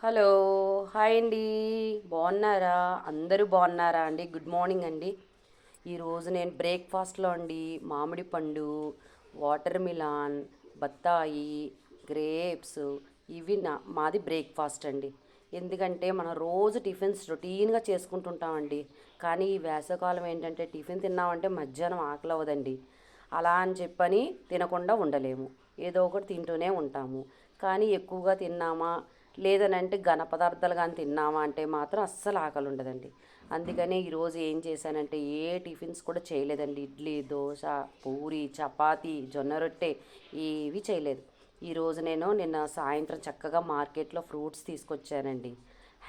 Hello, hi అండి. బాగున్నారా? అందరూ బాగున్నారా అండి? గుడ్ మార్నింగ్ అండి. ఈరోజు నేను బ్రేక్ఫాస్ట్లో అండి మామిడి పండు, వాటర్ మిలాన్, బత్తాయి, గ్రేప్స్ ఇవి మాది బ్రేక్ఫాస్ట్ అండి. ఎందుకంటే మనం రోజు టిఫిన్స్ రొటీన్గా చేసుకుంటుంటామండి. కానీ ఈ వేసవకాలం ఏంటంటే టిఫిన్ తిన్నామంటే మధ్యాహ్నం ఆకలి అవ్వదండి. అలా అని చెప్పని తినకుండా ఉండలేము. ఏదో ఒకటి తింటూనే ఉంటాము. కానీ ఎక్కువగా తిన్నామా లేదనంటే ఘన పదార్థాలు కానీ తిన్నామా అంటే మాత్రం అస్సలు ఆకలి ఉండదండి. అందుకని ఈరోజు ఏం చేశానంటే ఏ టిఫిన్స్ కూడా చేయలేదండి. ఇడ్లీ, దోశ, పూరి, చపాతీ, జొన్న రొట్టె ఏవి చేయలేదు. ఈరోజు నేను నిన్న సాయంత్రం చక్కగా మార్కెట్లో ఫ్రూట్స్ తీసుకొచ్చానండి.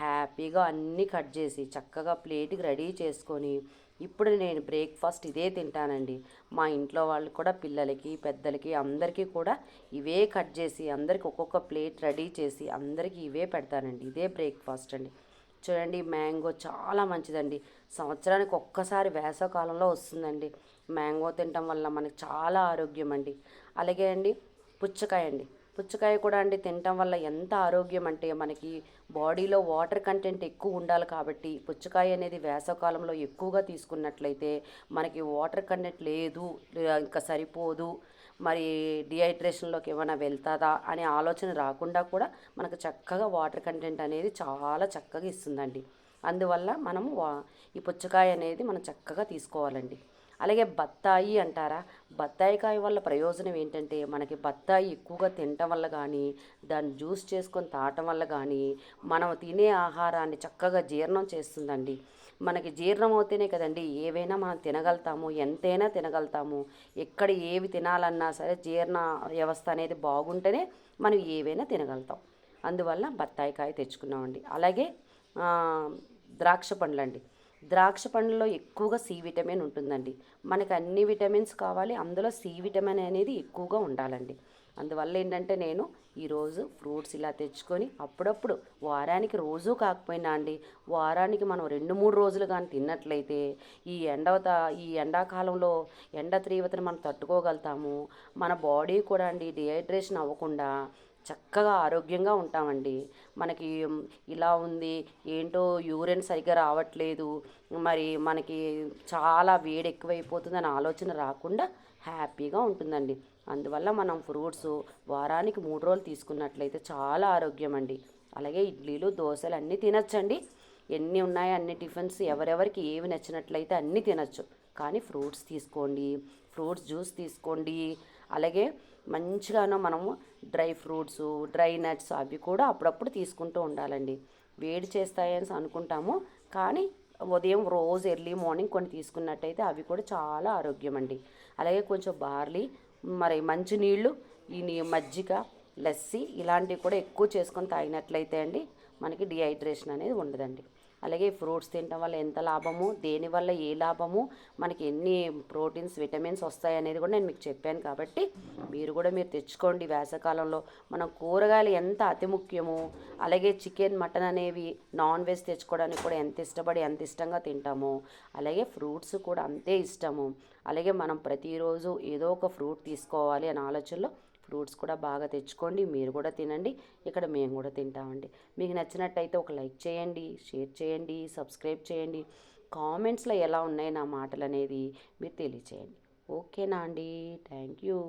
హ్యాపీగా అన్నీ కట్ చేసి చక్కగా ప్లేట్కి రెడీ చేసుకొని ఇప్పుడు నేను బ్రేక్ఫాస్ట్ ఇదే తింటానండి. మా ఇంట్లో వాళ్ళు కూడా పిల్లలకి పెద్దలకి అందరికీ కూడా ఇవే కట్ చేసి అందరికి ఒక్కొక్క ప్లేట్ రెడీ చేసి అందరికీ ఇవే పెడతానండి. ఇదే బ్రేక్ఫాస్ట్ అండి. చూడండి, మ్యాంగో చాలా మంచిదండి. సంవత్సరానికి ఒక్కసారి వేసవకాలంలో వస్తుందండి. మ్యాంగో తినటం వల్ల మనకి చాలా ఆరోగ్యం అండి. అలాగే అండి, పుచ్చకాయ అండి. పుచ్చకాయ కూడా అండి తినటం వల్ల ఎంత ఆరోగ్యం అంటే మనకి బాడీలో వాటర్ కంటెంట్ ఎక్కువ ఉండాలి కాబట్టి పుచ్చకాయ అనేది వేసవకాలంలో ఎక్కువగా తీసుకున్నట్లయితే మనకి వాటర్ కంటెంట్ లేదు, ఇంకా సరిపోదు, మరి డిహైడ్రేషన్లోకి ఏమైనా వెళ్తుందా అనే ఆలోచన రాకుండా కూడా మనకు చక్కగా వాటర్ కంటెంట్ అనేది చాలా చక్కగా ఇస్తుందండి. అందువల్ల మనము ఈ పుచ్చకాయ అనేది మనం చక్కగా తీసుకోవాలండి. అలాగే బత్తాయి అంటారా? బత్తాయి కాయ వల్ల ప్రయోజనం ఏంటంటే మనకి బత్తాయి ఎక్కువగా తినటం వల్ల కానీ దాన్ని జ్యూస్ చేసుకొని తాగటం వల్ల కానీ మనం తినే ఆహారాన్ని చక్కగా జీర్ణం చేస్తుందండి. మనకి జీర్ణం అవుతేనే కదండి ఏవైనా మనం తినగలుగుతాము, ఎంతైనా తినగలుగుతాము. ఎక్కడ ఏవి తినాలన్నా సరే జీర్ణ వ్యవస్థ అనేది బాగుంటేనే మనం ఏవైనా తినగలుగుతాం. అందువల్ల బత్తాయి కాయ తెచ్చుకున్నామండి. అలాగే ఆ, ద్రాక్ష పండ్లండి. ద్రాక్ష పండ్లలో ఎక్కువగా సి విటమిన్ ఉంటుందండి. మనకి అన్ని విటమిన్స్ కావాలి, అందులో సి విటమిన్ అనేది ఎక్కువగా ఉండాలండి. అందువల్ల ఏంటంటే నేను ఈరోజు ఫ్రూట్స్ ఇలా తెచ్చుకొని అప్పుడప్పుడు వారానికి రోజు కాకపోయినా అండి వారానికి మనం 2-3 రోజులు కానీ తిన్నట్లయితే ఈ ఈ ఎండాకాలంలో ఎండ తీవ్రతను మనం తట్టుకోగలుగుతాము. మన బాడీ కూడా అండి డిహైడ్రేషన్ అవ్వకుండా చక్కగా ఆరోగ్యంగా ఉంటామండి. మనకి ఇలా ఉంది ఏంటో యూరిన్ సరిగ్గా రావట్లేదు, మరి మనకి చాలా వేడి ఎక్కువైపోతుందని ఆలోచన రాకుండా హ్యాపీగా ఉంటుందండి. అందువల్ల మనం ఫ్రూట్స్ వారానికి 3 రోజులు తీసుకున్నట్లయితే చాలా ఆరోగ్యం అండి. అలాగే ఇడ్లీలు దోశలు అన్నీ తినచ్చండి. ఎన్ని ఉన్నాయో అన్ని టిఫిన్స్ ఎవరెవరికి ఏవి నచ్చినట్లయితే అన్నీ తినచ్చు. కానీ ఫ్రూట్స్ తీసుకోండి, ఫ్రూట్స్ జ్యూస్ తీసుకోండి. అలాగే మంచిగాను మనము డ్రై ఫ్రూట్స్, డ్రై నట్స్ అవి కూడా అప్పుడప్పుడు తీసుకుంటూ ఉండాలండి. వేడి చేస్తాయని అనుకుంటాము, కానీ ఉదయం రోజు ఎర్లీ మార్నింగ్ కొన్ని తీసుకున్నట్టయితే అవి కూడా చాలా ఆరోగ్యం అండి. అలాగే కొంచెం బార్లీ, మరి మంచినీళ్ళు, మజ్జిగ, లస్సీ ఇలాంటివి కూడా ఎక్కువ చేసుకొని తాగినట్లయితే అండి మనకి డిహైడ్రేషన్ అనేది ఉండదండి. అలాగే ఫ్రూట్స్ తినటం వల్ల ఎంత లాభము, దేనివల్ల ఏ లాభము, మనకి ఎన్ని ప్రోటీన్స్ విటమిన్స్ వస్తాయి అనేది కూడా నేను మీకు చెప్పాను కాబట్టి మీరు తెచ్చుకోండి. వేసవకాలంలో మనం కూరగాయలు ఎంత అతి ముఖ్యమో అలాగే చికెన్ మటన్ అనేవి నాన్ వెజ్ తెచ్చుకోవడానికి కూడా ఎంత ఇష్టపడి ఎంత ఇష్టంగా తింటామో అలాగే ఫ్రూట్స్ కూడా అంతే ఇష్టము. అలాగే మనం ప్రతిరోజు ఏదో ఒక ఫ్రూట్ తీసుకోవాలి అనే ఆలోచనలో ఫ్రూట్స్ కూడా బాగా తెచ్చుకోండి. మీరు కూడా తినండి, ఇక్కడ మేము కూడా తింటామండి. మీకు నచ్చినట్టయితే ఒక లైక్ చేయండి, షేర్ చేయండి, సబ్స్క్రైబ్ చేయండి. కామెంట్స్లో ఎలా ఉన్నాయి నా మాటలు అనేది మీరు తెలియచేయండి. ఓకేనా అండి? Thank you.